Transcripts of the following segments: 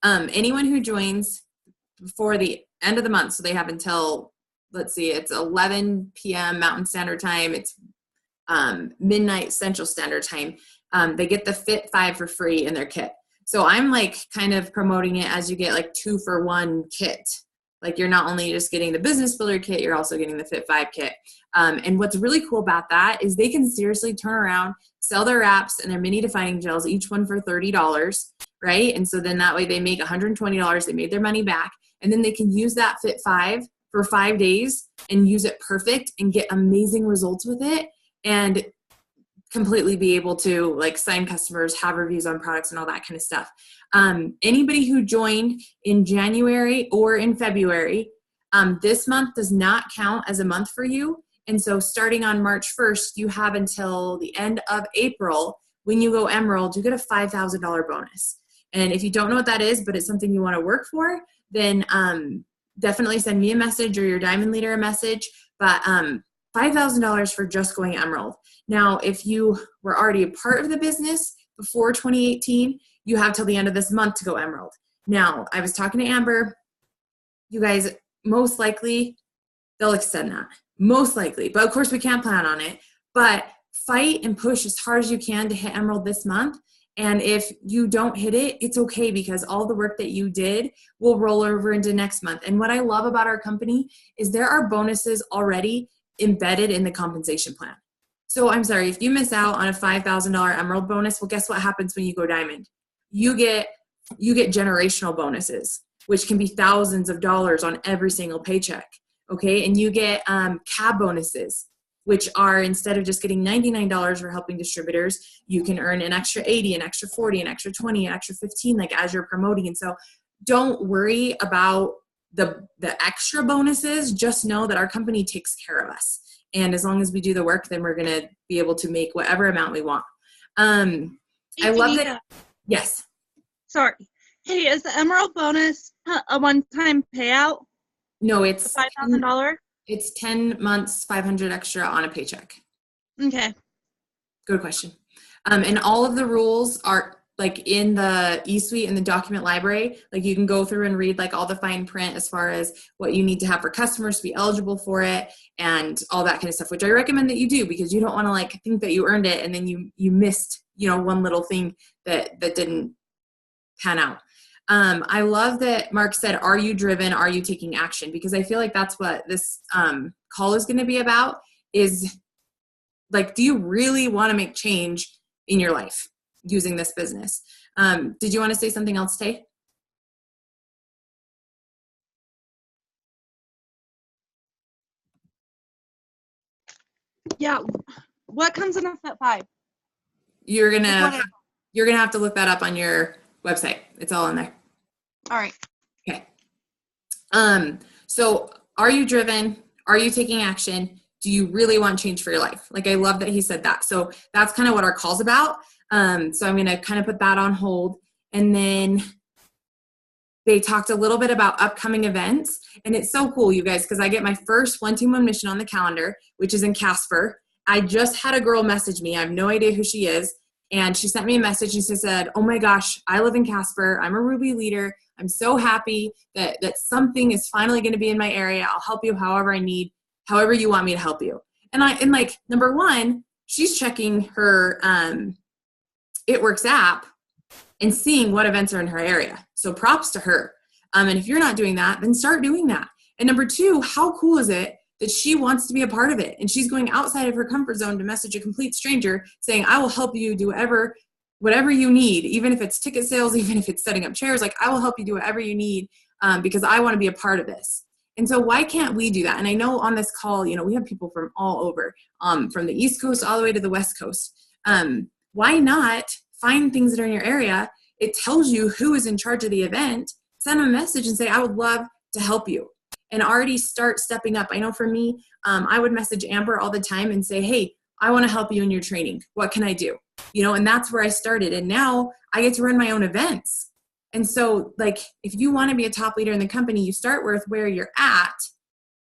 Anyone who joins before the end of the month, so they have until, let's see, it's 11 p.m. Mountain Standard Time. It's midnight Central Standard Time. They get the Fit 5 for free in their kit. So I'm like kind of promoting it as you get like 2-for-1 kit. Like you're not only just getting the Business Builder kit, you're also getting the Fit 5 kit. And what's really cool about that is they can seriously turn around, sell their wraps and their mini defining gels, each one for $30, right? And so then that way they make $120. They made their money back. And then they can use that Fit 5 for 5 days and use it perfect and get amazing results with it. And completely be able to like sign customers, have reviews on products and all that kind of stuff. Anybody who joined in January or in February, this month does not count as a month for you. And so starting on March 1st, you have until the end of April. When you go Emerald, you get a $5,000 bonus. And if you don't know what that is, but it's something you want to work for, then definitely send me a message or your Diamond Leader a message. But $5,000 for just going Emerald. Now, if you were already a part of the business before 2018, you have till the end of this month to go Emerald. Now, I was talking to Amber. You guys, most likely, they'll extend that. Most likely. But of course, we can't plan on it. But fight and push as hard as you can to hit Emerald this month. And if you don't hit it, it's okay because all the work that you did will roll over into next month. And what I love about our company is there are bonuses already embedded in the compensation plan. So I'm sorry, if you miss out on a $5,000 Emerald bonus, well, guess what happens when you go Diamond? You get generational bonuses, which can be thousands of dollars on every single paycheck. Okay. And you get CAB bonuses, which are instead of just getting $99 for helping distributors, you can earn an extra 80, an extra 40, an extra 20, an extra 15, like as you're promoting. And so don't worry about the extra bonuses. Just know that our company takes care of us. And as long as we do the work, then we're going to be able to make whatever amount we want. I love that. Yes. Sorry. Hey, is the Emerald bonus a one-time payout? No, it's $5,000. It's 10 months, 500 extra on a paycheck. Okay. Good question. And all of the rules are like in the eSuite and the document library. Like you can go through and read like all the fine print as far as what you need to have for customers to be eligible for it and all that kind of stuff, which I recommend that you do because you don't want to like think that you earned it and then you missed, one little thing that didn't pan out. I love that Mark said, are you driven? Are you taking action? Because I feel like that's what this call is going to be about is like, do you really want to make change in your life using this business? Did you want to say something else, Tay? Yeah. What comes in a Fit 5? You're gonna have to look that up on your website. It's all in there. All right. Okay. So are you driven? Are you taking action? Do you really want change for your life? Like, I love that he said that. So that's kind of what our call's about. So I'm going to kind of put that on hold. And then they talked a little bit about upcoming events. And it's so cool, you guys, because I get my first 1-2-1 mission on the calendar, which is in Casper. I just had a girl message me. I have no idea who she is. And she sent me a message and she said, oh my gosh, I live in Casper. I'm a Ruby leader. I'm so happy that something is finally going to be in my area. I'll help you however I need, however you want me to help you. And like, number one, she's checking her It Works app and seeing what events are in her area. So props to her. And if you're not doing that, then start doing that. And number two, how cool is it that she wants to be a part of it? And she's going outside of her comfort zone to message a complete stranger saying, I will help you do whatever you need, even if it's ticket sales, even if it's setting up chairs, like I will help you do whatever you need because I want to be a part of this. And so why can't we do that? And I know on this call, we have people from all over, from the East Coast all the way to the West Coast. Why not find things that are in your area? It tells you who is in charge of the event. Send them a message and say, I would love to help you. And already start stepping up. I know for me, I would message Amber all the time and say, hey, I want to help you in your training. What can I do? And that's where I started. And now I get to run my own events. And so like, if you want to be a top leader in the company, you start with where you're at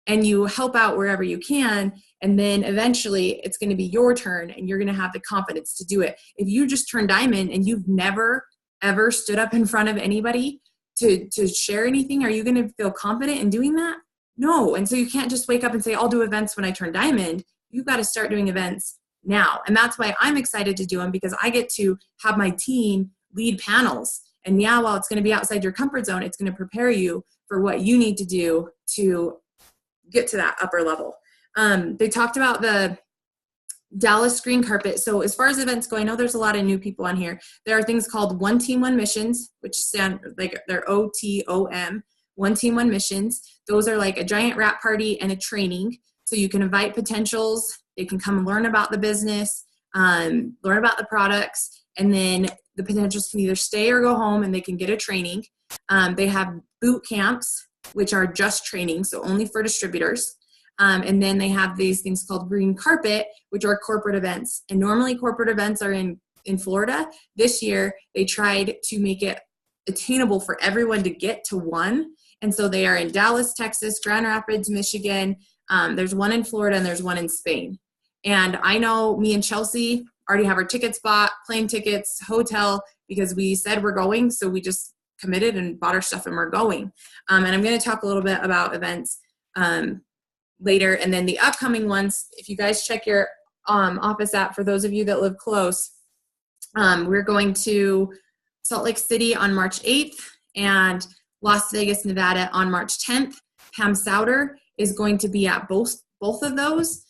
and you help out wherever you can. And then eventually it's going to be your turn and you're going to have the confidence to do it. If you just turn diamond and you've never, ever stood up in front of anybody, to share anything? Are you going to feel confident in doing that? No. And so you can't just wake up and say, I'll do events when I turn diamond. You've got to start doing events now. And that's why I'm excited to do them, because I get to have my team lead panels. And yeah, while it's going to be outside your comfort zone, it's going to prepare you for what you need to do to get to that upper level. They talked about the Dallas green carpet. So as far as events go, I know there's a lot of new people on here. There are things called One Team, One Missions, which stand like they're OTOM, One Team, One Missions. Those are like a giant wrap party and a training. So you can invite potentials. They can come and learn about the business, learn about the products, and then the potentials can either stay or go home, and they can get a training. They have boot camps, which are just training, so only for distributors. And then they have these things called green carpet, which are corporate events. And normally corporate events are in Florida. This year, they tried to make it attainable for everyone to get to one. And so they are in Dallas, Texas, Grand Rapids, Michigan. There's one in Florida, and there's one in Spain. And I know me and Chelsea already have our tickets bought, plane tickets, hotel, because we said we're going. So we just committed and bought our stuff and we're going. And I'm going to talk a little bit about events later. And then the upcoming ones, if you guys check your office app, for those of you that live close, we're going to Salt Lake City on March 8th and Las Vegas, Nevada on March 10th. Pam Souter is going to be at both of those.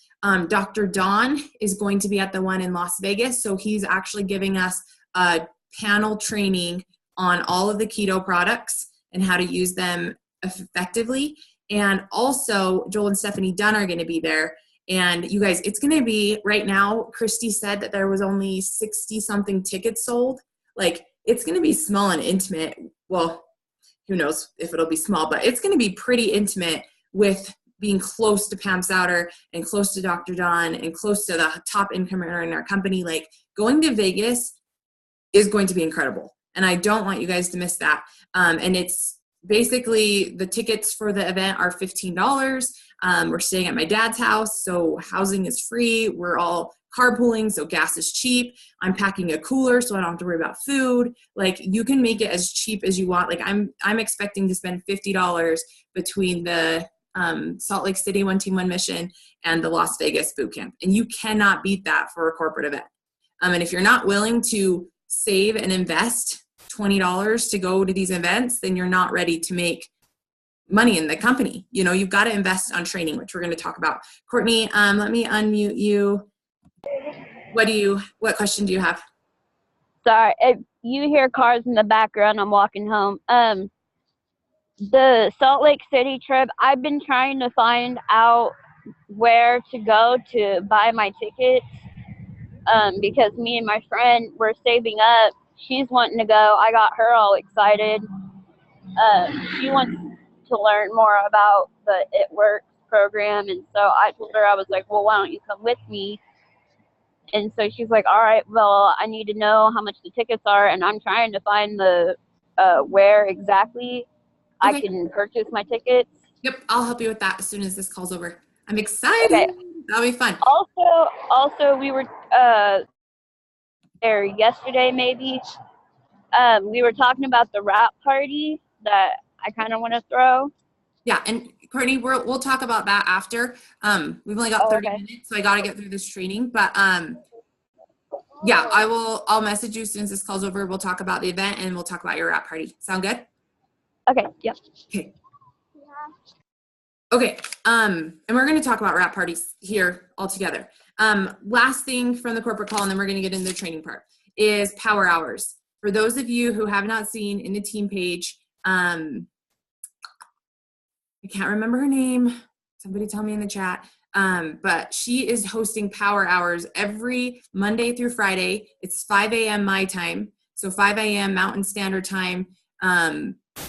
Dr. Don is going to be at the one in Las Vegas. So he's actually giving us a panel training on all of the keto products and how to use them effectively. And also Joel and Stephanie Dunn are going to be there. And you guys, it's going to be right now, Christy said that there was only 60 something tickets sold. Like, it's going to be small and intimate. Well, who knows if it'll be small, but it's going to be pretty intimate with being close to Pam Souter and close to Dr. Don and close to the top income earner in our company. Like, going to Vegas is going to be incredible. And I don't want you guys to miss that. And it's basically, the tickets for the event are $15. We're staying at my dad's house, so housing is free. We're all carpooling, so gas is cheap. I'm packing a cooler, so I don't have to worry about food. Like, you can make it as cheap as you want. Like, I'm expecting to spend $50 between the Salt Lake City One Team, One Mission and the Las Vegas boot camp. And you cannot beat that for a corporate event. And if you're not willing to save and invest $20 to go to these events, then you're not ready to make money in the company. You know, you've got to invest on training, which we're going to talk about. Courtney, let me unmute you. What question do you have? Sorry, if you hear cars in the background, I'm walking home. The Salt Lake City trip, I've been trying to find out where to go to buy my tickets, because me and my friend were saving up. She's wanting to go. I got her all excited. She wants to learn more about the It Works program, and so I told her, I was like, well, why don't you come with me? And so she's like, all right, well, I need to know how much the tickets are, and I'm trying to find the where exactly I can purchase my tickets. Yep, I'll help you with that as soon as this call's over. I'm excited. Okay. That'll be fun. Also, we were there yesterday, maybe. We were talking about the wrap party that I kind of want to throw. Yeah, and Courtney, we'll talk about that after. We've only got 30 minutes, so I got to get through this training. But yeah, I'll message you as soon as this call's over. We'll talk about the event and we'll talk about your wrap party. Sound good? Okay. Yep. Okay. Okay. And we're going to talk about wrap parties here all together. Last thing from the corporate call, and then we're going to get into the training part, is power hours. For those of you who have not seen in the team page, I can't remember her name. Somebody tell me in the chat. But she is hosting power hours every Monday through Friday. It's 5 a.m. my time. So 5 a.m. Mountain Standard Time.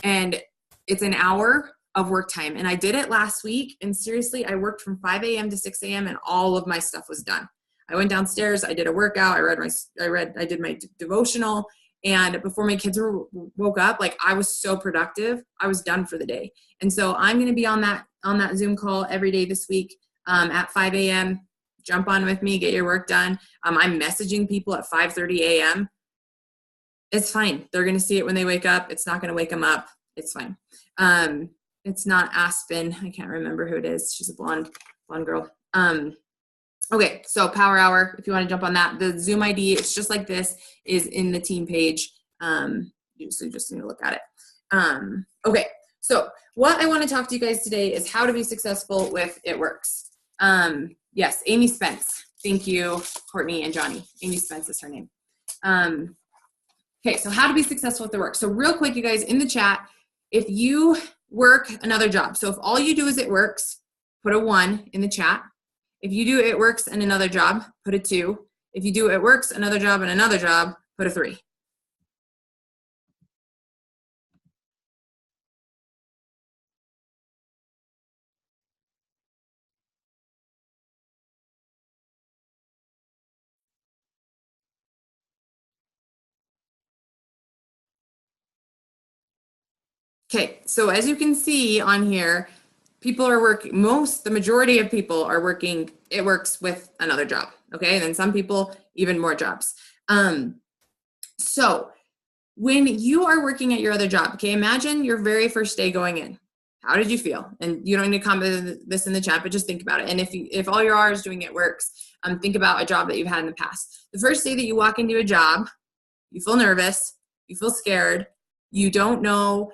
And it's an hour of work time. And I did it last week. And seriously, I worked from 5 a.m. to 6 a.m. and all of my stuff was done. I went downstairs. I did a workout. I did my devotional. And before my kids woke up, like, I was so productive. I was done for the day. And so I'm going to be on that Zoom call every day this week at 5 a.m. Jump on with me, get your work done. I'm messaging people at 5:30 a.m. It's fine. They're going to see it when they wake up. It's not going to wake them up. It's fine. It's not Aspen. I can't remember who it is. She's a blonde girl. Okay, so Power Hour, if you want to jump on that, the Zoom ID, it's just like this, is in the team page. You just need to look at it. Okay, so what I want to talk to you guys today is how to be successful with It Works. Yes, Amy Spence. Thank you, Courtney and Johnny. Amy Spence is her name. Okay, so how to be successful with It Works. So real quick, you guys, in the chat, if you work another job, so if all you do is It Works, put a 1 in the chat. If you do It Works and another job, put a 2. If you do It Works, another job, and another job, put a 3. Okay, so as you can see on here, people are working, the majority of people are working It Works with another job, okay? And then some people, even more jobs. So when you are working at your other job, okay, imagine your very first day going in. How did you feel? And you don't need to comment this in the chat, but just think about it. And if all you are is doing It Works, think about a job that you've had in the past. The first day that you walk into a job, you feel nervous, you feel scared, you don't know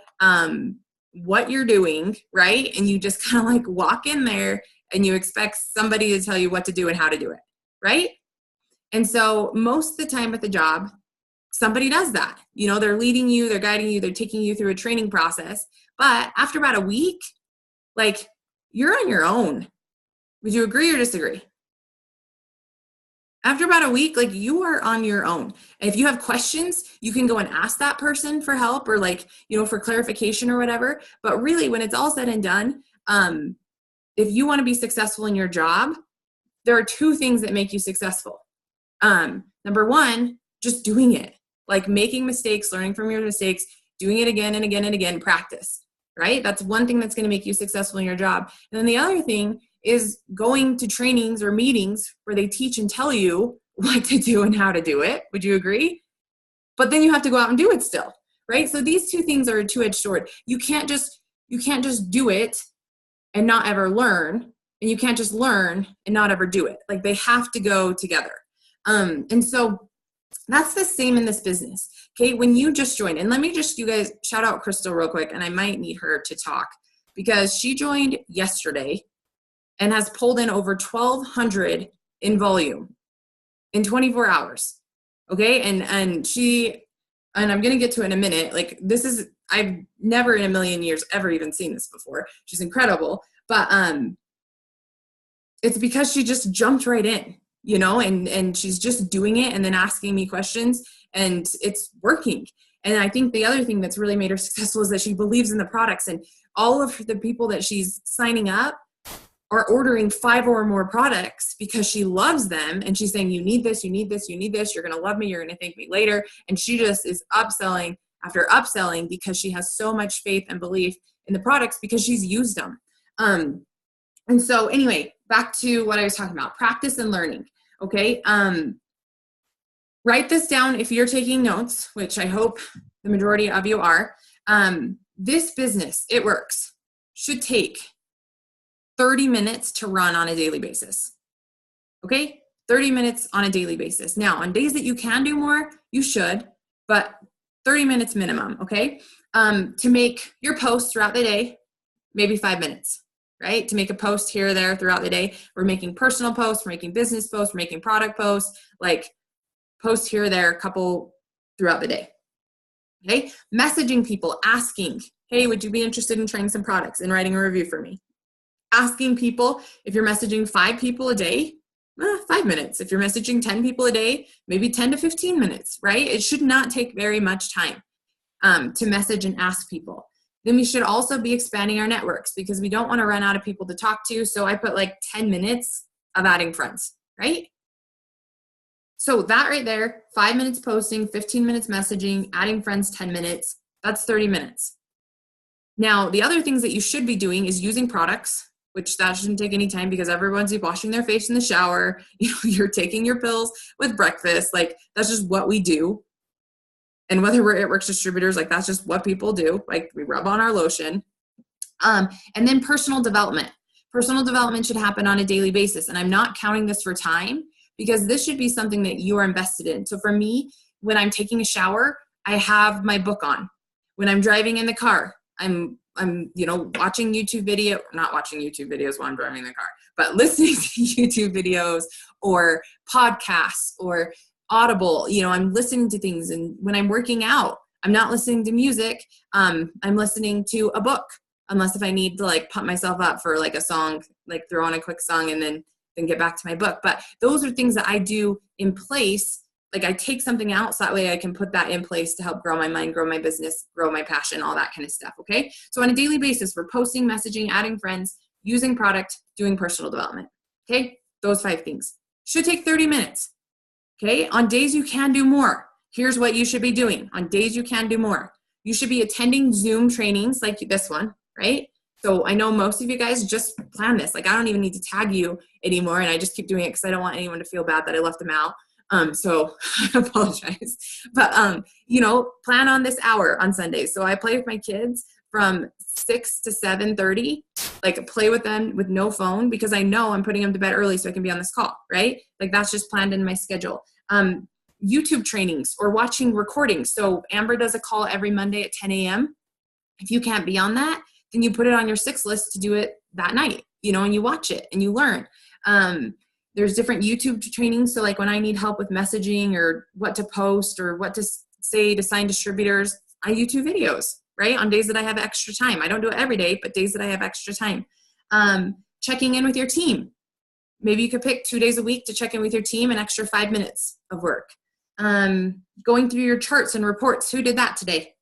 what you're doing, right? And you just kind of like walk in there and you expect somebody to tell you what to do and how to do it, right? And so most of the time at the job, somebody does that. You know, they're leading you, they're guiding you, they're taking you through a training process. But after about a week, like, you're on your own. Would you agree or disagree? After about a week, like, you are on your own. And if you have questions, you can go and ask that person for help or, like, you know, for clarification or whatever. But really, when it's all said and done, if you want to be successful in your job, there are 2 things that make you successful. Number 1, just doing it, like making mistakes, learning from your mistakes, doing it again and again and again, practice, right? That's one thing that's going to make you successful in your job. And then the other thing is going to trainings or meetings where they teach and tell you what to do and how to do it. Would you agree? But then you have to go out and do it still, right? So these 2 things are a 2-edged sword. You can't just do it and not ever learn, and you can't just learn and not ever do it. Like, they have to go together. And so that's the same in this business. Okay, when you just joined, and let me just, you guys, shout out Crystal real quick, and I might need her to talk because she joined yesterday and has pulled in over 1,200 in volume in 24 hours. Okay, and I'm gonna get to it in a minute. Like, this is, I've never in a million years ever even seen this before. She's incredible, but it's because she just jumped right in, you know, and she's just doing it and then asking me questions, and it's working. And I think the other thing that's really made her successful is that she believes in the products, and all of the people that she's signing up are ordering 5 or more products because she loves them. And she's saying, you need this, you need this, you need this. You're going to love me. You're going to thank me later. And she just is upselling after upselling because she has so much faith and belief in the products because she's used them. And so anyway, back to what I was talking about, practice and learning. Okay. Write this down if you're taking notes, which I hope the majority of you are. This business, It Works, should take 30 minutes to run on a daily basis. Okay? 30 minutes on a daily basis. Now, on days that you can do more, you should, but 30 minutes minimum, okay? To make your posts throughout the day, maybe 5 minutes, right? To make a post here or there throughout the day. We're making personal posts, we're making business posts, we're making product posts, like posts here or there, a couple throughout the day. Okay? Messaging people, asking, hey, would you be interested in trying some products and writing a review for me? Asking people, if you're messaging 5 people a day, 5 minutes. If you're messaging 10 people a day, maybe 10 to 15 minutes, right? It should not take very much time to message and ask people. Then we should also be expanding our networks because we don't want to run out of people to talk to. So I put like 10 minutes of adding friends, right? So that right there, 5 minutes posting, 15 minutes messaging, adding friends 10 minutes, that's 30 minutes. Now, the other things that you should be doing is using products, which that shouldn't take any time because everyone's washing their face in the shower. You know, you're taking your pills with breakfast. Like, that's just what we do. And whether we're It Works distributors, like that's just what people do. Like we rub on our lotion. And then personal development. Personal development should happen on a daily basis. And I'm not counting this for time because this should be something that you are invested in. So for me, when I'm taking a shower, I have my book on. When I'm driving in the car, I'm watching YouTube video, not watching YouTube videos while I'm driving the car, but listening to YouTube videos or podcasts or Audible. I'm listening to things. And when I'm working out, I'm not listening to music. I'm listening to a book, unless if I need to like pump myself up for like a song, like throw on a quick song and then get back to my book. But those are things that I do in place. Like I take something out so that way I can put that in place to help grow my mind, grow my business, grow my passion, all that kind of stuff. Okay. So on a daily basis, we're posting, messaging, adding friends, using product, doing personal development. Okay. Those 5 things should take 30 minutes. Okay. On days you can do more, here's what you should be doing. On days you can do more, you should be attending Zoom trainings like this one, right? So I know most of you guys just plan this. Like I don't even need to tag you anymore. And I just keep doing it because I don't want anyone to feel bad that I left them out. So I apologize, but, plan on this hour on Sundays. So I play with my kids from 6 to 7:30, like play with them with no phone because I know I'm putting them to bed early so I can be on this call, right? Like that's just planned in my schedule. YouTube trainings or watching recordings. So Amber does a call every Monday at 10 a.m. If you can't be on that, then you put it on your 6 list to do it that night, and you watch it and you learn. There's different YouTube trainings. So like when I need help with messaging or what to post or what to say to sign distributors, I YouTube videos, right? On days that I have extra time. I don't do it every day, but days that I have extra time. Checking in with your team. Maybe you could pick 2 days a week to check in with your team, an extra 5 minutes of work. Going through your charts and reports. Who did that today?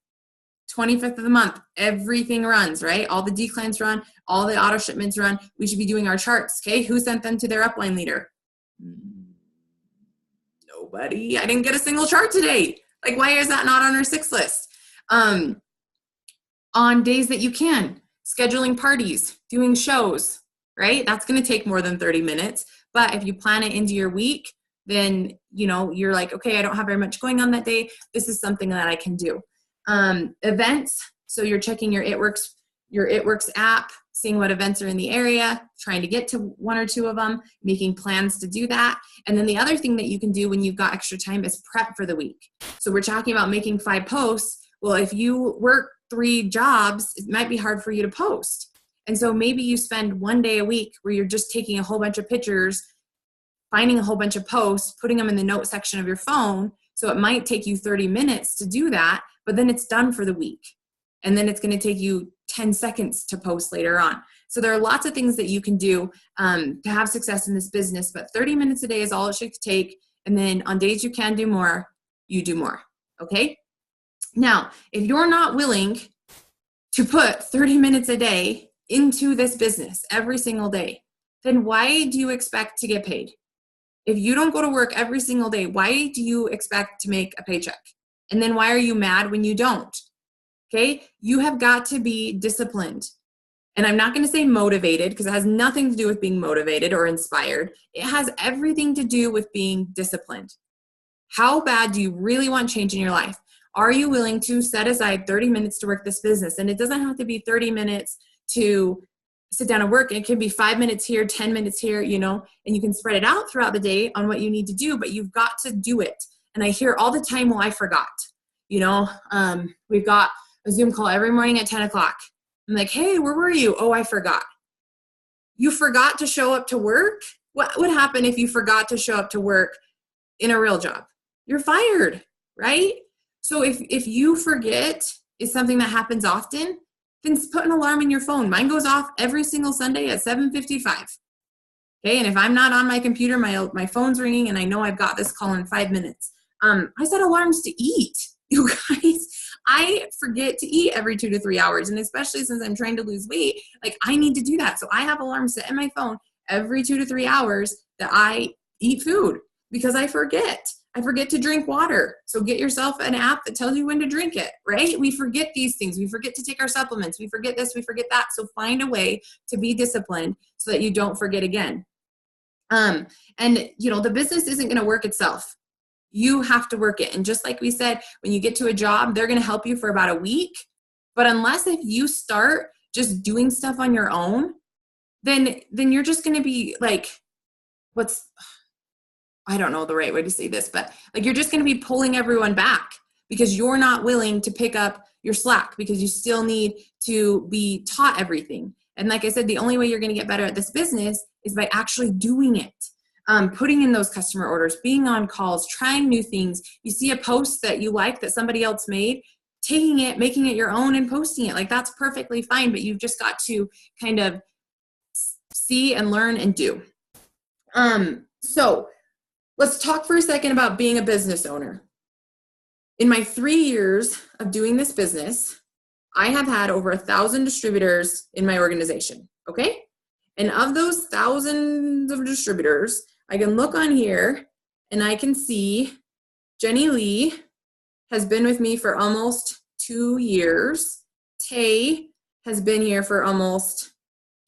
25th of the month, everything runs, right? All the declines run, all the auto shipments run. We should be doing our charts. Okay. Who sent them to their upline leader? Nobody. I didn't get a single chart today. Like, why is that not on our 6 list? On days that you can, scheduling parties, doing shows, right? That's going to take more than 30 minutes. But if you plan it into your week, then, you're like, okay, I don't have very much going on that day. This is something that I can do. Events. So you're checking your It Works app, seeing what events are in the area, trying to get to 1 or 2 of them, making plans to do that. And then the other thing that you can do when you've got extra time is prep for the week. So we're talking about making 5 posts. Well, if you work 3 jobs, it might be hard for you to post. And so maybe you spend 1 day a week where you're just taking a whole bunch of pictures, finding a whole bunch of posts, putting them in the note section of your phone. So it might take you 30 minutes to do that, but then it's done for the week. And then it's going to take you 10 seconds to post later on. So there are lots of things that you can do to have success in this business, but 30 minutes a day is all it should take. And then on days you can do more, you do more. Okay. Now, if you're not willing to put 30 minutes a day into this business every single day, then why do you expect to get paid? If you don't go to work every single day, why do you expect to make a paycheck? And then why are you mad when you don't? Okay, you have got to be disciplined. And I'm not going to say motivated because it has nothing to do with being motivated or inspired. It has everything to do with being disciplined. How bad do you really want change in your life? Are you willing to set aside 30 minutes to work this business? And it doesn't have to be 30 minutes to sit down and work. It can be 5 minutes here, 10 minutes here, and you can spread it out throughout the day on what you need to do, but you've got to do it. And I hear all the time, well, I forgot. We've got a Zoom call every morning at 10 o'clock. I'm like, hey, where were you? Oh, I forgot. You forgot to show up to work? What would happen if you forgot to show up to work in a real job? You're fired, right? So if you forget is something that happens often, then put an alarm in your phone. Mine goes off every single Sunday at 7:55. Okay, and if I'm not on my computer, my phone's ringing and I know I've got this call in 5 minutes. I set alarms to eat. You guys, I forget to eat every 2 to 3 hours. And especially since I'm trying to lose weight, like I need to do that. So I have alarms set in my phone every 2 to 3 hours that I eat food because I forget. I forget to drink water. So get yourself an app that tells you when to drink it, right? We forget these things. We forget to take our supplements. We forget this, we forget that. So find a way to be disciplined so that you don't forget again. The business isn't going to work itself. You have to work it. And just like we said, when you get to a job, they're going to help you for about a week. But unless if you start just doing stuff on your own, then you're just going to be like, I don't know the right way to say this, but like you're just going to be pulling everyone back because you're not willing to pick up your slack because you still need to be taught everything. And like I said, the only way you're going to get better at this business is by actually doing it. Putting in those customer orders, being on calls, trying new things. You see a post that you like that somebody else made, taking it, making it your own and posting it. Like that's perfectly fine, but you've just got to kind of see and learn and do. So let's talk for a second about being a business owner. In my 3 years of doing this business, I have had over 1,000 distributors in my organization, okay? And of those thousands of distributors, I can look on here and I can see Jenny Lee has been with me for almost 2 years. Tay has been here for almost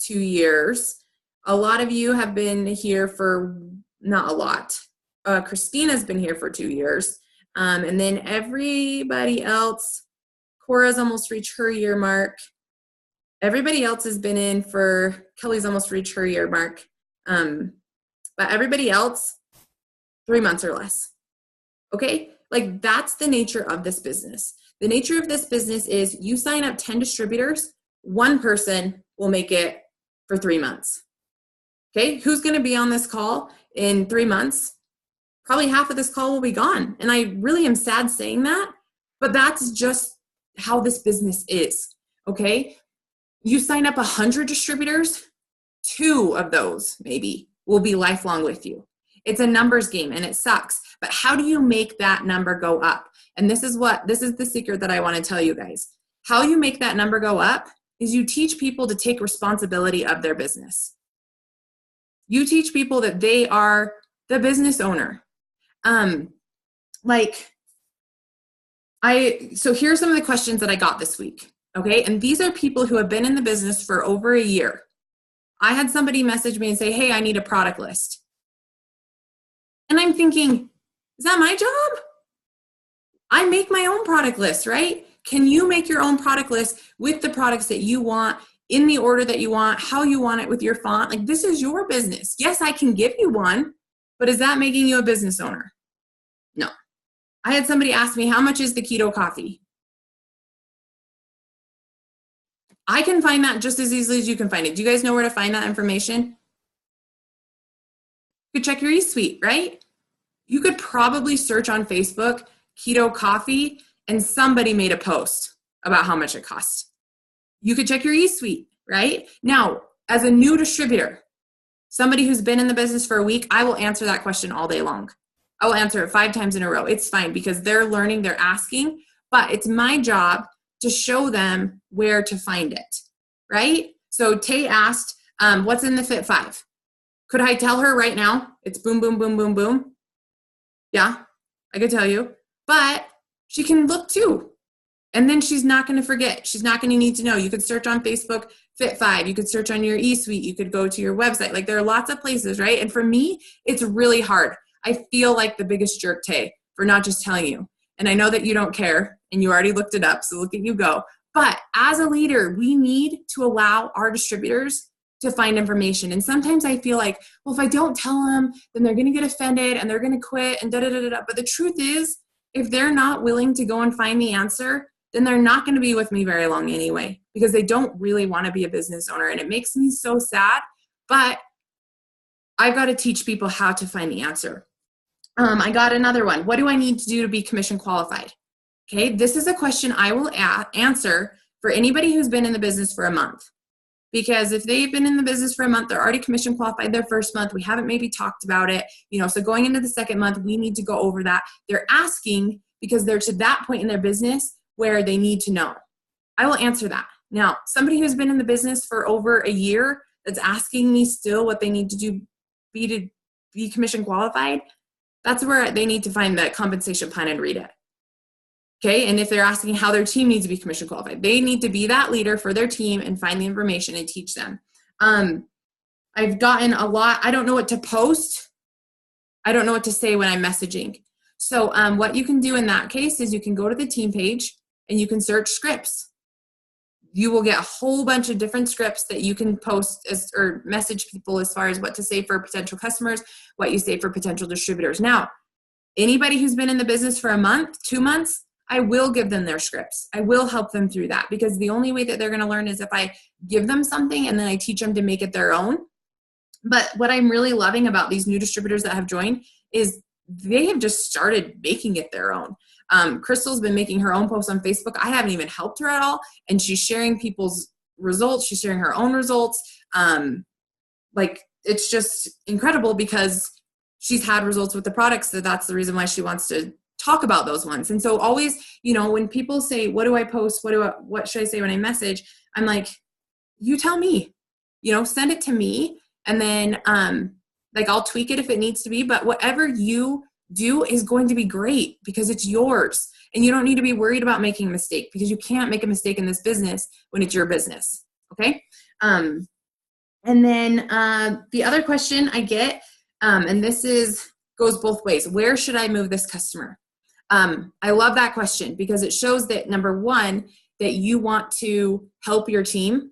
2 years. A lot of you have been here for, not a lot. Christina's been here for 2 years. And then everybody else, Cora's almost reached her year mark. Everybody else has been in for, Kelly's almost reached her year mark. But everybody else, 3 months or less. Okay? Like that's the nature of this business. The nature of this business is you sign up 10 distributors, one person will make it for 3 months. Okay? Who's going to be on this call in 3 months? Probably half of this call will be gone. And I really am sad saying that, but that's just how this business is. Okay? You sign up 100 distributors, 2 of those maybe will be lifelong with you. It's a numbers game and it sucks, but how do you make that number go up? And this is the secret that I want to tell you guys. How you make that number go up is you teach people to take responsibility of their business. You teach people that they are the business owner. So here's some of the questions that I got this week. Okay. And these are people who have been in the business for over a year. I had somebody message me and say, hey, I need a product list. And I'm thinking, is that my job? I make my own product list, right? Can you make your own product list with the products that you want, in the order that you want, how you want it with your font? Like this is your business. Yes, I can give you one, but is that making you a business owner? No. I had somebody ask me, how much is the keto coffee? I can find that just as easily as you can find it. Do you guys know where to find that information? You could check your eSuite, right? You could probably search on Facebook, keto coffee, and somebody made a post about how much it costs. You could check your eSuite, right? Now, as a new distributor, somebody who's been in the business for a week, I will answer that question all day long. I will answer it 5 times in a row. It's fine because they're learning, they're asking, but it's my job to show them where to find it, right? So Tay asked, what's in the Fit 5? Could I tell her right now? It's boom, boom, boom, boom, boom. Yeah, I could tell you, but she can look too. And then she's not going to forget. She's not going to need to know. You could search on Facebook, Fit 5. You could search on your eSuite. You could go to your website. Like there are lots of places, right? And for me, it's really hard. I feel like the biggest jerk, Tay, for not just telling you. And I know that you don't care and you already looked it up. So look at you go. But as a leader, we need to allow our distributors to find information. And sometimes I feel like, well, if I don't tell them, then they're going to get offended and they're going to quit and da-da-da-da-da. But the truth is, if they're not willing to go and find the answer, then they're not going to be with me very long anyway, because they don't really want to be a business owner. And it makes me so sad, but I've got to teach people how to find the answer. I got another one. What do I need to do to be commission qualified? Okay, this is a question I will answer for anybody who's been in the business for a month. Because if they've been in the business for a month, they're already commission qualified their first month. We haven't maybe talked about it. So going into the second month, we need to go over that. They're asking because they're to that point in their business where they need to know. I will answer that. Now, somebody who's been in the business for over a year that's asking me still what they need to do to be commission qualified, that's where they need to find the compensation plan and read it. Okay, and if they're asking how their team needs to be commission qualified, they need to be that leader for their team and find the information and teach them. I've gotten a lot, I don't know what to post. I don't know what to say when I'm messaging. So what you can do in that case is you can go to the team page and you can search scripts. You will get a whole bunch of different scripts that you can post or message people as far as what to say for potential customers, what you say for potential distributors. Now, anybody who's been in the business for a month, 2 months, I will give them their scripts. I will help them through that, because the only way that they're going to learn is if I give them something and then I teach them to make it their own. But what I'm really loving about these new distributors that have joined is they have just started making it their own. Crystal's been making her own posts on Facebook. I haven't even helped her at all. And she's sharing people's results. She's sharing her own results. It's just incredible because she's had results with the products. So that's the reason why she wants to talk about those ones. And so always, when people say, what do I post? What should I say when I message? I'm like, you tell me, send it to me. And then, I'll tweak it if it needs to be, but whatever you do is going to be great because it's yours. And you don't need to be worried about making a mistake, because you can't make a mistake in this business when it's your business. Okay. And then, the other question I get, and this goes both ways. Where should I move this customer? I love that question because it shows that, number one, that you want to help your team.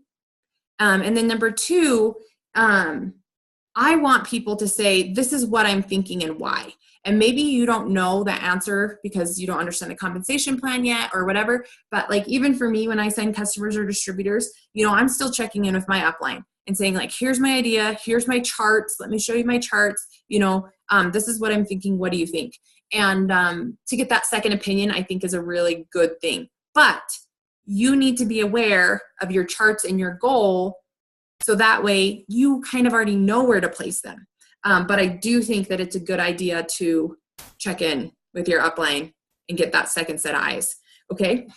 And then number two, I want people to say, this is what I'm thinking and why. And maybe you don't know the answer because you don't understand the compensation plan yet or whatever. But even for me, when I send customers or distributors, I'm still checking in with my upline and saying here's my idea. Here's my charts. Let me show you my charts. This is what I'm thinking. What do you think? And to get that second opinion, I think is a really good thing. But you need to be aware of your charts and your goal, so that way you kind of already know where to place them. But I do think that it's a good idea to check in with your upline and get that second set of eyes. Okay.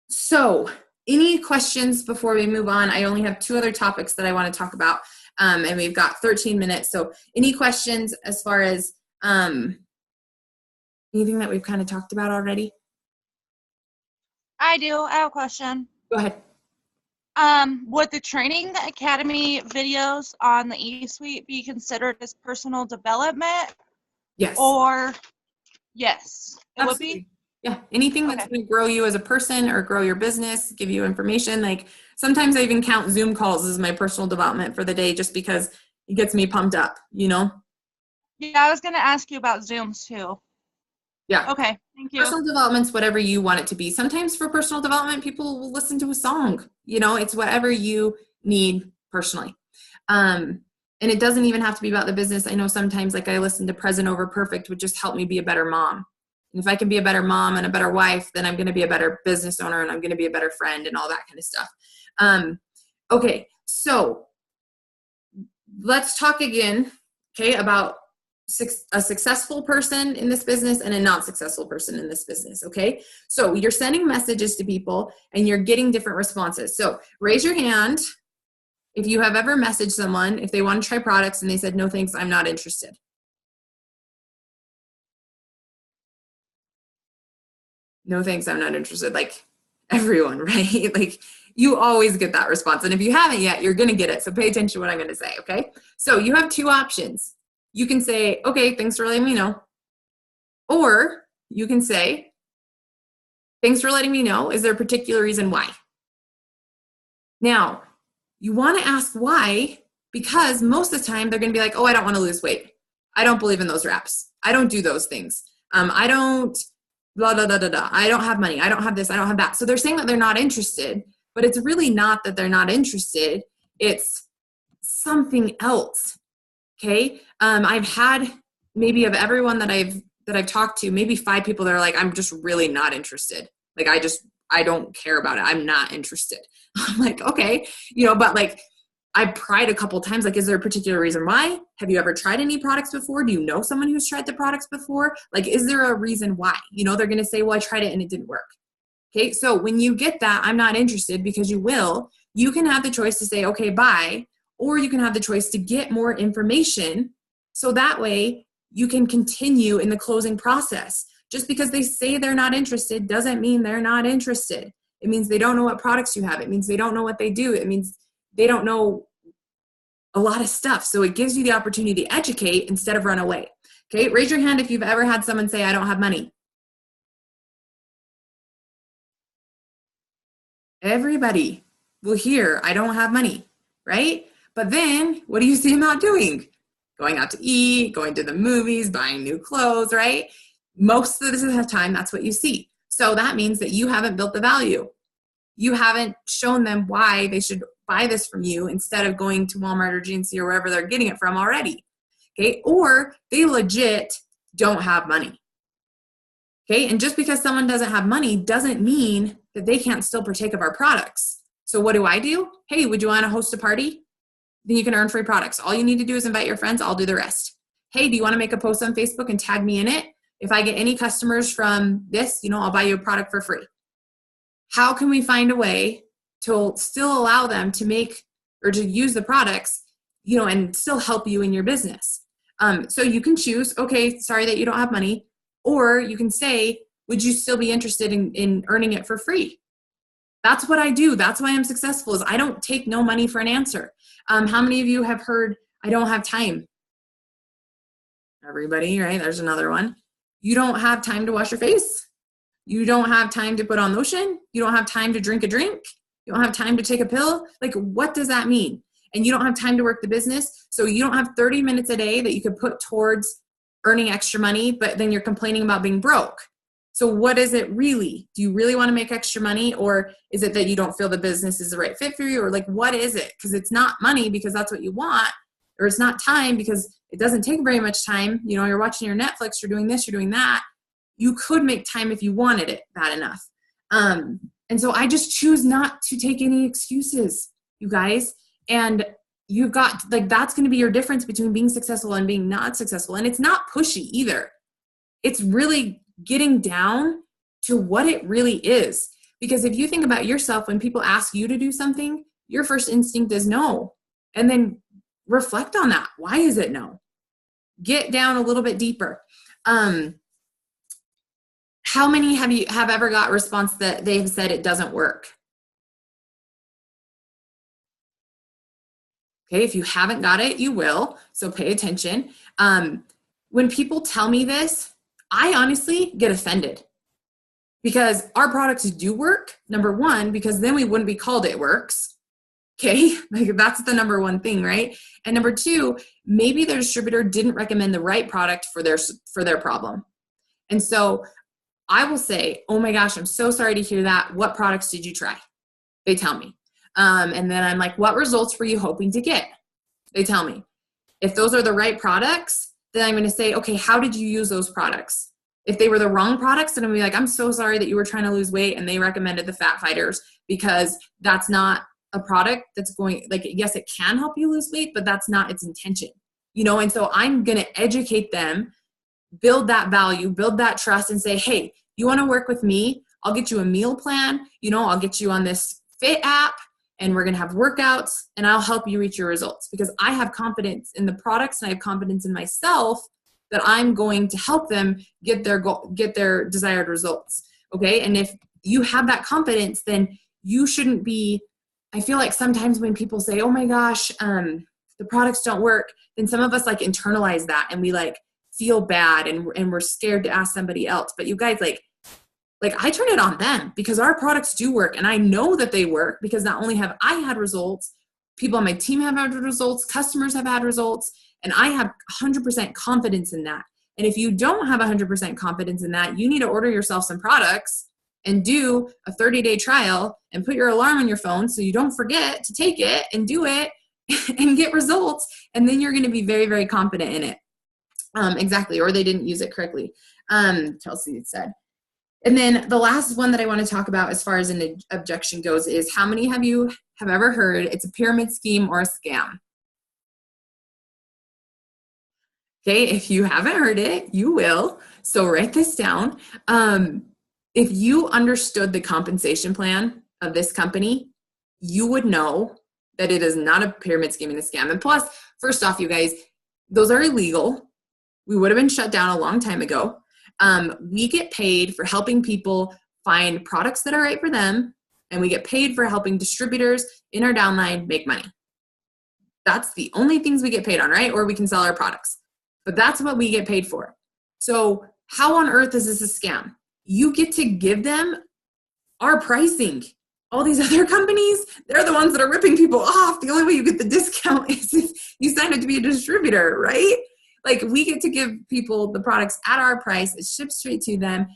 So any questions before we move on? I only have 2 other topics that I want to talk about. And we've got 13 minutes. So any questions as far as anything that we've kind of talked about already? I do. I have a question. Go ahead. Would the Training Academy videos on the eSuite be considered as personal development? Yes. Or yes, it Absolutely. would be? Yeah. Anything that's going to grow you as a person or grow your business, give you information. Sometimes I even count Zoom calls as my personal development for the day just because it gets me pumped up, Yeah, I was going to ask you about Zooms too. Yeah. Okay. Thank you. Personal development's whatever you want it to be. Sometimes for personal development, people will listen to a song. It's whatever you need personally. And it doesn't even have to be about the business. I know sometimes I listen to Present Over Perfect would just help me be a better mom. And if I can be a better mom and a better wife, then I'm going to be a better business owner and I'm going to be a better friend and all that kind of stuff. Okay. So let's talk again, about a successful person in this business and a not successful person in this business. Okay. So you're sending messages to people and you're getting different responses. So raise your hand if you have ever messaged someone, if they want to try products and they said, no, thanks, I'm not interested. No, thanks, I'm not interested. Everyone, right? You always get that response. And if you haven't yet, you're going to get it. So pay attention to what I'm going to say. Okay. So you have 2 options. You can say, okay, thanks for letting me know. Or you can say, thanks for letting me know. Is there a particular reason why? Now, you want to ask why, because most of the time they're going to be like, oh, I don't want to lose weight. I don't believe in those reps. I don't do those things. I don't blah, blah, blah, blah, blah. I don't have money. I don't have this. I don't have that. So they're saying that they're not interested, but it's really not that they're not interested. It's something else. Okay. I've had maybe of everyone that I've talked to, maybe 5 people that are like, I'm just really not interested. I don't care about it. I'm not interested. I'm like, okay, but I've tried a couple times. Is there a particular reason why? Have you ever tried any products before? Do you know someone who's tried the products before? Is there a reason why? They're going to say, well, I tried it and it didn't work. Okay. So when you get that, I'm not interested, because you can have the choice to say, okay, bye. Or you can have the choice to get more information. So that way you can continue in the closing process. Just because they say they're not interested doesn't mean they're not interested. It means they don't know what products you have. It means they don't know what they do. It means they don't know a lot of stuff. So it gives you the opportunity to educate instead of run away. Okay, raise your hand if you've ever had someone say, I don't have money. Everybody will hear, I don't have money, right? But then what do you see them out doing? Going out to eat, going to the movies, buying new clothes, right? Most of the time, that's what you see. So that means that you haven't built the value. You haven't shown them why they should buy this from you instead of going to Walmart or GNC or wherever they're getting it from already. Okay, or they legit don't have money. Okay, and just because someone doesn't have money doesn't mean that they can't still partake of our products. So what do? Hey, would you want to host a party? Then you can earn free products. All you need to do is invite your friends. I'll do the rest. Hey, do you want to make a post on Facebook and tag me in it? If I get any customers from this, I'll buy you a product for free. How can we find a way to still allow them to make or to use the products, and still help you in your business? So you can choose, okay, sorry that you don't have money, or you can say, would you still be interested in earning it for free? That's what I do. That's why I'm successful, is I don't take no money for an answer. How many of you have heard, I don't have time? Everybody, right? There's another one. You don't have time to wash your face. You don't have time to put on lotion. You don't have time to drink a drink. You don't have time to take a pill. Like, what does that mean? And you don't have time to work the business. So you don't have 30 minutes a day that you could put towards earning extra money, but then you're complaining about being broke. So what is it really? Do you really want to make extra money, or is it that you don't feel the business is the right fit for you? Or like, what is it? Because it's not money because that's what you want, or it's not time because it doesn't take very much time. You're watching your Netflix, you're doing this, you're doing that. You could make time if you wanted it bad enough. And so I just choose not to take any excuses, you guys. And you've got, that's going to be your difference between being successful and being not successful. And it's not pushy either. It's really getting down to what it really is. Because if you think about yourself, when people ask you to do something, your first instinct is no. And then reflect on that. Why is it no? Get down a little bit deeper. How many have ever got a response that they've said it doesn't work? Okay, if you haven't got it, you will. So pay attention. When people tell me this, I honestly get offended, because our products do work. Number one, because then we wouldn't be called It Works. Okay, that's the number one thing, right? And number two, maybe their distributor didn't recommend the right product for their problem. And so I will say, oh my gosh, I'm so sorry to hear that. What products did you try? They tell me. And then I'm like, what results were you hoping to get? They tell me. If those are the right products, then I'm going to say, okay, how did you use those products? If they were the wrong products, then I'm going to be like, I'm so sorry that you were trying to lose weight and they recommended the Fat Fighters, because that's not a product that's going, yes, it can help you lose weight, but that's not its intention, And so I'm going to educate them, build that value, build that trust, and say, hey, you want to work with me? I'll get you a meal plan. I'll get you on this Fit app, and we're going to have workouts, and I'll help you reach your results, because I have confidence in the products and I have confidence in myself that I'm going to help them get their goal, get their desired results. Okay. And if you have that confidence, then you shouldn't be, I feel like sometimes when people say, oh my gosh, the products don't work, then some of us internalize that, and we feel bad, and we're scared to ask somebody else. But you guys, I turn it on them, because our products do work, and I know that they work, because not only have I had results, people on my team have had results, customers have had results, and I have 100% confidence in that. And if you don't have 100% confidence in that, you need to order yourself some products and do a 30-day trial and put your alarm on your phone so you don't forget to take it and do it and get results. And then you're going to be very, very confident in it. Exactly. Or they didn't use it correctly. Chelsea said. And then the last one that I want to talk about as far as an objection goes is, how many of you have ever heard it's a pyramid scheme or a scam? Okay, if you haven't heard it, you will. So write this down. If you understood the compensation plan of this company, you would know that it is not a pyramid scheme and a scam. And plus, first off, you guys, those are illegal. We would have been shut down a long time ago. We get paid for helping people find products that are right for them, and we get paid for helping distributors in our downline make money. That's the only things we get paid on, right? Or we can sell our products. but that's what we get paid for. So how on earth is this a scam? You get to give them our pricing. All these other companies, they're the ones that are ripping people off. The only way you get the discount is if you sign up to be a distributor, right? Like, we get to give people the products at our price. It ships straight to them.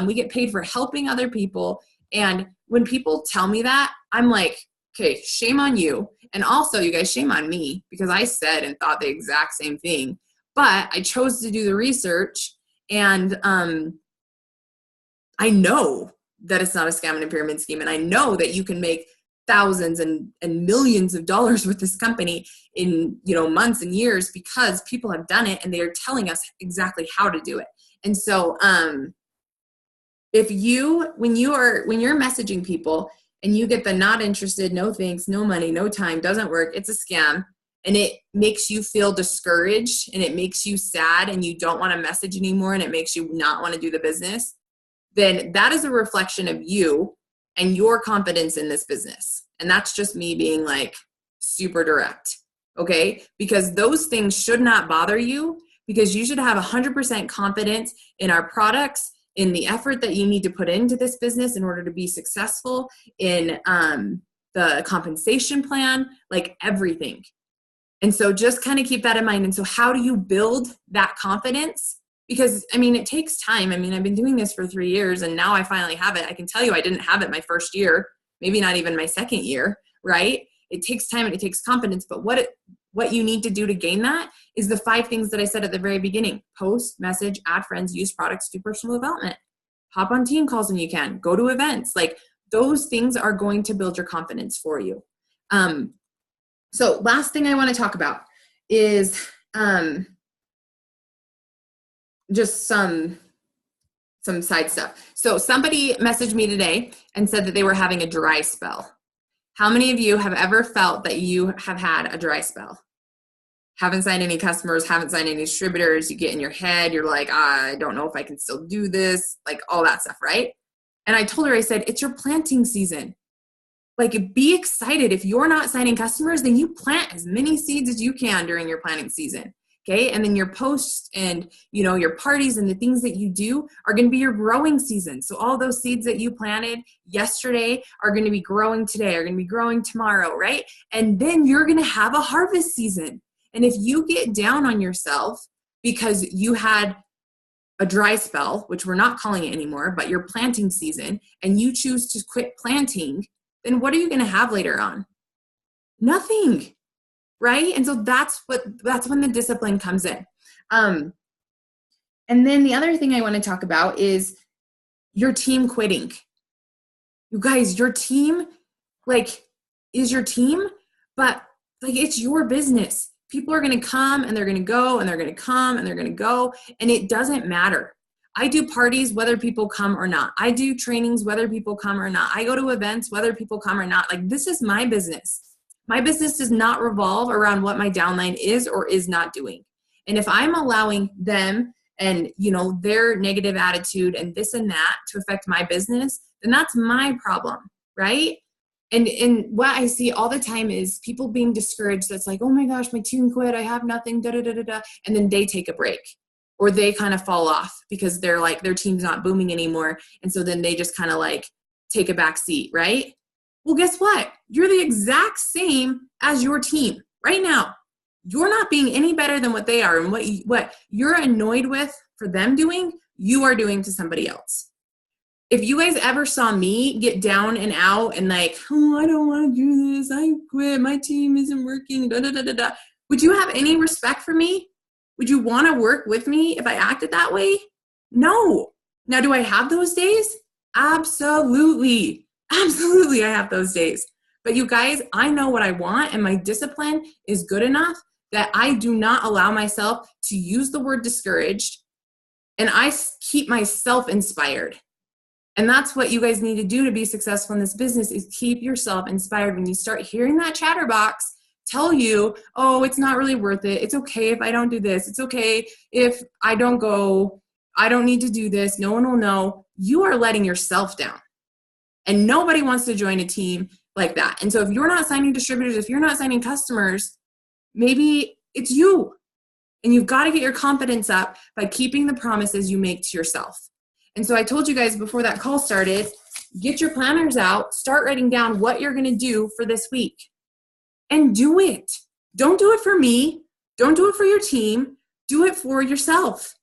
We get paid for helping other people. And when people tell me that, I'm like, okay, shame on you. And also, you guys, shame on me, because I said and thought the exact same thing. But I chose to do the research, and I know that it's not a scam and a pyramid scheme. And I know that you can make thousands and millions of dollars with this company in, months and years, because people have done it and they are telling us exactly how to do it. And so, when you're messaging people and you get the not interested, no thanks, no money, no time, doesn't work, it's a scam, and it makes you feel discouraged and it makes you sad and you don't want to message anymore and it makes you not want to do the business, then that is a reflection of you and your confidence in this business. And that's just me being like super direct, okay? Because those things should not bother you, because you should have 100% confidence in our products, in the effort that you need to put into this business in order to be successful, in the compensation plan, like everything. And so just kind of keep that in mind. And so how do you build that confidence? Because, it takes time. I've been doing this for 3 years and now I finally have it. I can tell you I didn't have it my first year, maybe not even my second year, right? It takes time and it takes confidence. But what you need to do to gain that is the 5 things that I said at the very beginning: post, message, add friends, use products, do personal development, hop on team calls when you can, go to events. Like, those things are going to build your confidence for you. So last thing I want to talk about is just some side stuff. So somebody messaged me today and said that they were having a dry spell. How many of you have ever felt that you have had a dry spell? Haven't signed any customers, haven't signed any distributors. You get in your head, you're like, I don't know if I can still do this, like all that stuff, right? And I told her, I said, it's your planting season. Like, be excited. If you're not signing customers, then you plant as many seeds as you can during your planting season. Okay. And then your posts and, your parties and the things that you do are going to be your growing season. So all those seeds that you planted yesterday are going to be growing today, are going to be growing tomorrow. Right. And then you're going to have a harvest season. And if you get down on yourself because you had a dry spell, which we're not calling it anymore, but your planting season, and you choose to quit planting, then what are you going to have later on? Nothing. Right? And so that's when the discipline comes in. And then the other thing I want to talk about is your team quitting. You guys, your team, is your team, but it's your business. People are going to come and they're going to go, and they're going to come and they're going to go, and it doesn't matter. I do parties whether people come or not. I do trainings whether people come or not. I go to events whether people come or not. This is my business. My business does not revolve around what my downline is or is not doing. And if I'm allowing them and, their negative attitude and this and that to affect my business, then that's my problem, right? And what I see all the time is people being discouraged. That's like, oh my gosh, my team quit. I have nothing, da da da da da. And then they take a break, or they kind of fall off because they're like, their team's not booming anymore. And so then they just kind of take a back seat, right? Well, guess what? You're the exact same as your team right now. You're not being any better than what they are, and what you're annoyed with for them doing, you are doing to somebody else. If you guys ever saw me get down and out and I don't want to do this, I quit, my team isn't working, da da da da da, would you have any respect for me? Would you want to work with me if I acted that way? No. Now, do I have those days? Absolutely. Absolutely, I have those days. But you guys, I know what I want, and my discipline is good enough that I do not allow myself to use the word discouraged, and I keep myself inspired. And that's what you guys need to do to be successful in this business, is keep yourself inspired. When you start hearing that chatterbox tell you, oh, it's not really worth it. It's okay if I don't do this. It's okay if I don't go. I don't need to do this. No one will know. You are letting yourself down. And nobody wants to join a team like that. And so if you're not signing distributors, if you're not signing customers, maybe it's you. And you've got to get your confidence up by keeping the promises you make to yourself. And so I told you guys before that call started, get your planners out, start writing down what you're going to do for this week. And do it. Don't do it for me. Don't do it for your team. Do it for yourself.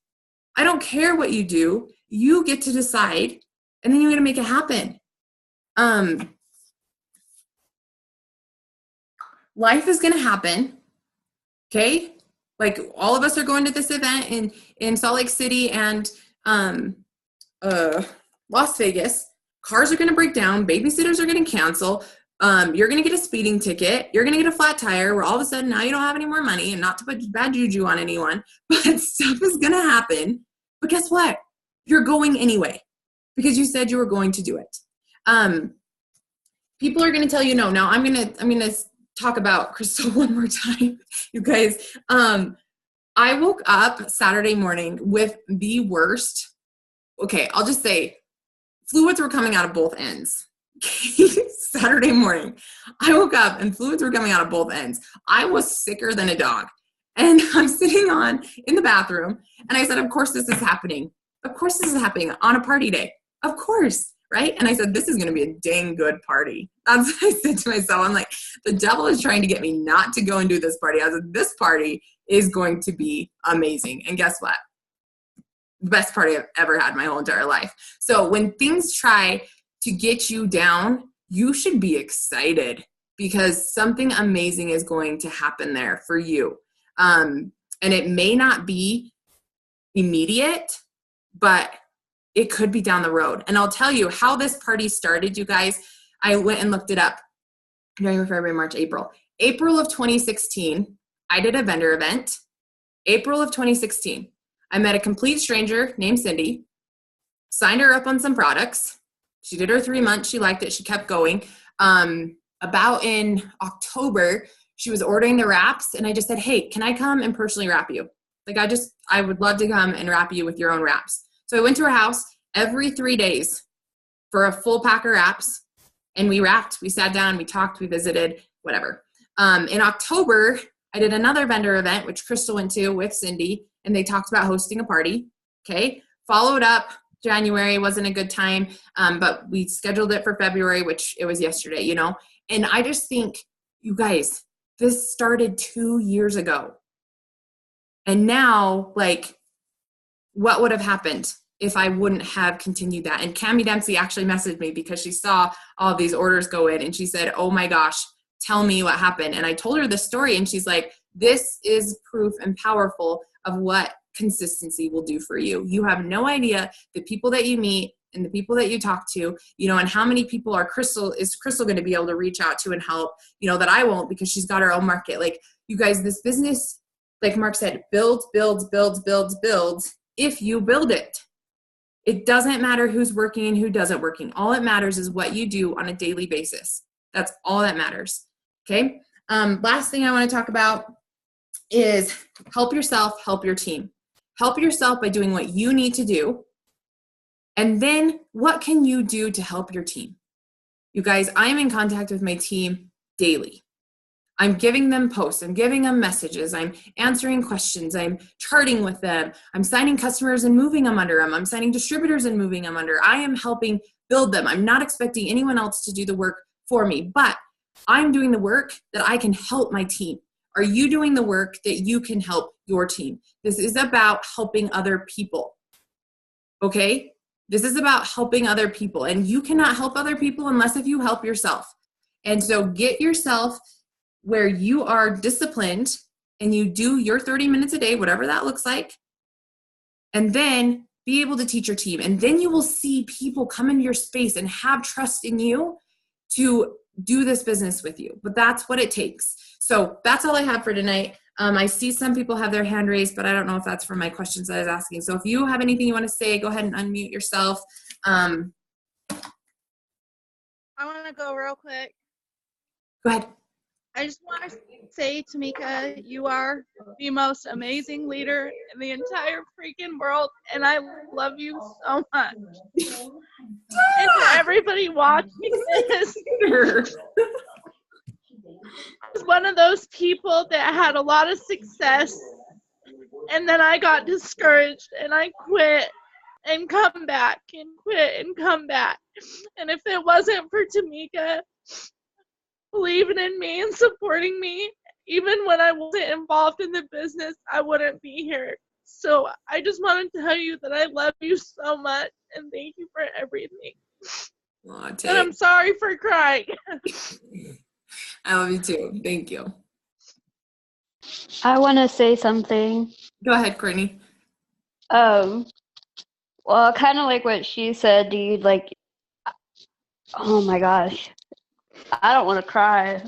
I don't care what you do. You get to decide, and then you're going to make it happen. Life is going to happen. Okay? Like, all of us are going to this event in Salt Lake City and Las Vegas. Cars are going to break down. Babysitters are going to cancel. You're going to get a speeding ticket. You're going to get a flat tire where all of a sudden now you don't have any more money, and not to put bad juju on anyone, but stuff is going to happen. But guess what? You're going anyway because you said you were going to do it. People are going to tell you no. Now I'm going to talk about Crystal one more time, you guys. I woke up Saturday morning with the worst. Okay, I'll just say fluids were coming out of both ends. Saturday morning, I woke up and fluids were coming out of both ends. I was sicker than a dog. And I'm sitting in the bathroom, and I said, of course this is happening. Of course this is happening on a party day. Of course, right? And I said, this is going to be a dang good party. That's what I said to myself. I'm like, the devil is trying to get me not to go and do this party. I said, this party is going to be amazing. And guess what? The best party I've ever had my whole entire life. So when things try to get you down, you should be excited because something amazing is going to happen there for you. And it may not be immediate, but it could be down the road. And I'll tell you how this party started, you guys. I went and looked it up. January, February, March, April. April of 2016, I did a vendor event. April of 2016, I met a complete stranger named Cindy, signed her up on some products. She did her 3 months. She liked it. She kept going. About in October, she was ordering the wraps, and I just said, hey, can I come and personally wrap you? Like, I would love to come and wrap you with your own wraps. So I went to her house every 3 days for a full pack of wraps, and we wrapped. We sat down, we talked, we visited, whatever. In October, I did another vendor event, which Crystal went to with Cindy, and they talked about hosting a party. Okay. Followed up. January wasn't a good time, but we scheduled it for February, which it was yesterday, you know. And I just think, you guys, this started 2 years ago. And now, like, what would have happened if I wouldn't have continued that? And Cammie Dempsey actually messaged me because she saw all these orders go in, and she said, oh my gosh, tell me what happened. And I told her the story, and she's like, this is proof and powerful of what consistency will do for you. You have no idea the people that you meet and the people that you talk to, you know, and how many people is Crystal going to be able to reach out to and help, you know, that I won't, because she's got her own market. Like, you guys, this business, like Mark said, builds if you build it. It doesn't matter who's working and who doesn't working. All it matters is what you do on a daily basis. That's all that matters. Okay. Last thing I want to talk about is help yourself, help your team. Help yourself by doing what you need to do. And then what can you do to help your team? You guys, I am in contact with my team daily. I'm giving them posts. I'm giving them messages. I'm answering questions. I'm charting with them. I'm signing customers and moving them under them. I'm signing distributors and moving them under. I am helping build them. I'm not expecting anyone else to do the work for me, but I'm doing the work that I can help my team. Are you doing the work that you can help your team? This is about helping other people. Okay? This is about helping other people. And you cannot help other people unless if you help yourself. And so get yourself where you are disciplined and you do your 30 minutes a day, whatever that looks like. And then be able to teach your team. And then you will see people come into your space and have trust in you to do this business with you. But that's what it takes. So that's all I have for tonight. I see some people have their hand raised, but I don't know if that's for my questions that I was asking. So if you have anything you want to say, go ahead and unmute yourself. I want to go real quick. Go ahead. I just want to say, Tamika, you are the most amazing leader in the entire freaking world, and I love you so much. And for everybody watching this, I was one of those people that had a lot of success And then I got discouraged and I quit and come back and quit and come back. And if it wasn't for Tamika believing in me and supporting me, even when I wasn't involved in the business, I wouldn't be here. So I just wanted to tell you that I love you so much and thank you for everything. Aw, And Tay. I'm sorry for crying. I love you too. Thank you. I want to say something. Go ahead, Courtney. Well, kind of like what she said, dude. Like, oh my gosh, I don't want to cry,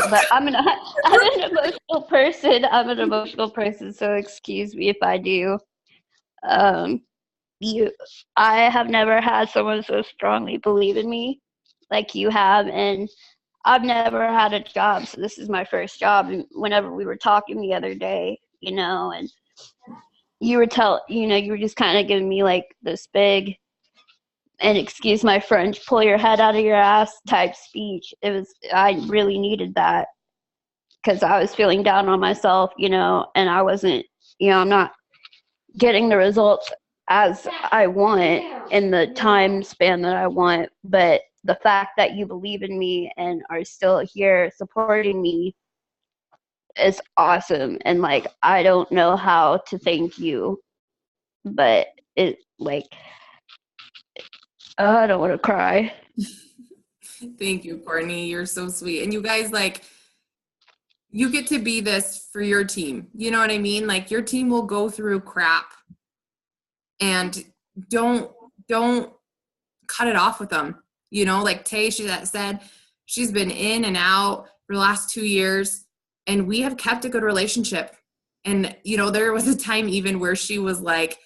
but I'm an emotional person. I'm an emotional person, so excuse me if I do. Um, I have never had someone so strongly believe in me like you have, and I've never had a job, so this is my first job. And whenever we were talking the other day, and you were you were just kind of giving me like this big, and excuse my French, pull your head out of your ass type speech. I really needed that because I was feeling down on myself, and I wasn't, I'm not getting the results as I want in the time span that I want. But the fact that you believe in me and are still here supporting me is awesome. And like, I don't know how to thank you, but I don't want to cry. Thank you, Courtney. You're so sweet. And you guys, like, you get to be this for your team. You know what I mean? Like, your team will go through crap, and don't cut it off with them. Like Tay, she said, she's been in and out for the last 2 years, and we have kept a good relationship. And, there was a time even where she was like,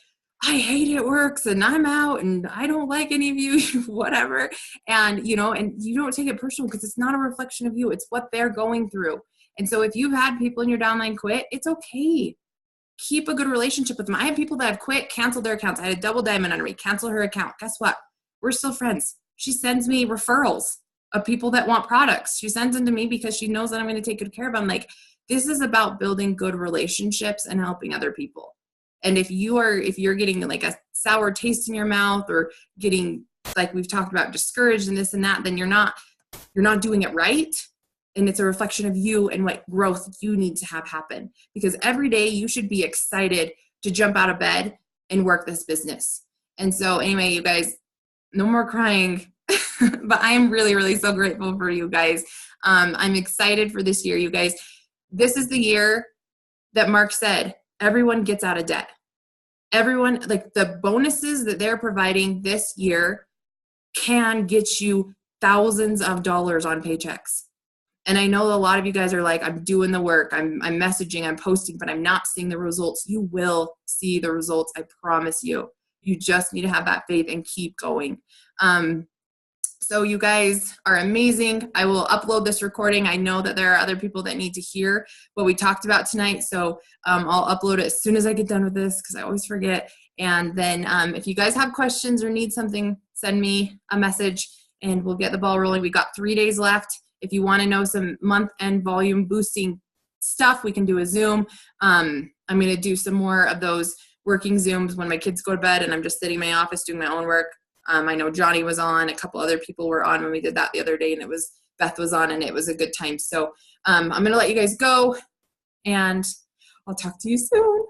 I hate it works and I'm out and I don't like any of you, whatever. And, and you don't take it personal because it's not a reflection of you. It's what they're going through. And so if you've had people in your downline quit, it's okay. Keep a good relationship with them. I have people that have quit, canceled their accounts. I had a double diamond under me, cancel her account. Guess what? We're still friends. She sends me referrals of people that want products. She sends them to me because she knows that I'm going to take good care of them. Like, this is about building good relationships and helping other people. And if you're getting like a sour taste in your mouth or getting, like we've talked about, discouraged and this and that, then you're not doing it right. And it's a reflection of you and what growth you need to have happen. Because every day you should be excited to jump out of bed and work this business. And so anyway, you guys, no more crying. But I am really, really so grateful for you guys. I'm excited for this year, you guys. This is the year that Mark said, everyone gets out of debt. Everyone, like, the bonuses that they're providing this year can get you thousands of dollars on paychecks. And I know a lot of you guys are like, I'm doing the work, I'm messaging, I'm posting, but I'm not seeing the results. You will see the results, I promise you. You just need to have that faith and keep going. So you guys are amazing. I will upload this recording. I know that there are other people that need to hear what we talked about tonight. So I'll upload it as soon as I get done with this because I always forget. And then if you guys have questions or need something, send me a message and we'll get the ball rolling. We got 3 days left. If you want to know some month-end volume boosting stuff, we can do a Zoom. I'm going to do some more of those working Zooms when my kids go to bed and I'm just sitting in my office doing my own work. I know Johnny was on, a couple other people were on when we did that the other day, and Beth was on, and it was a good time. So I'm going to let you guys go, and I'll talk to you soon.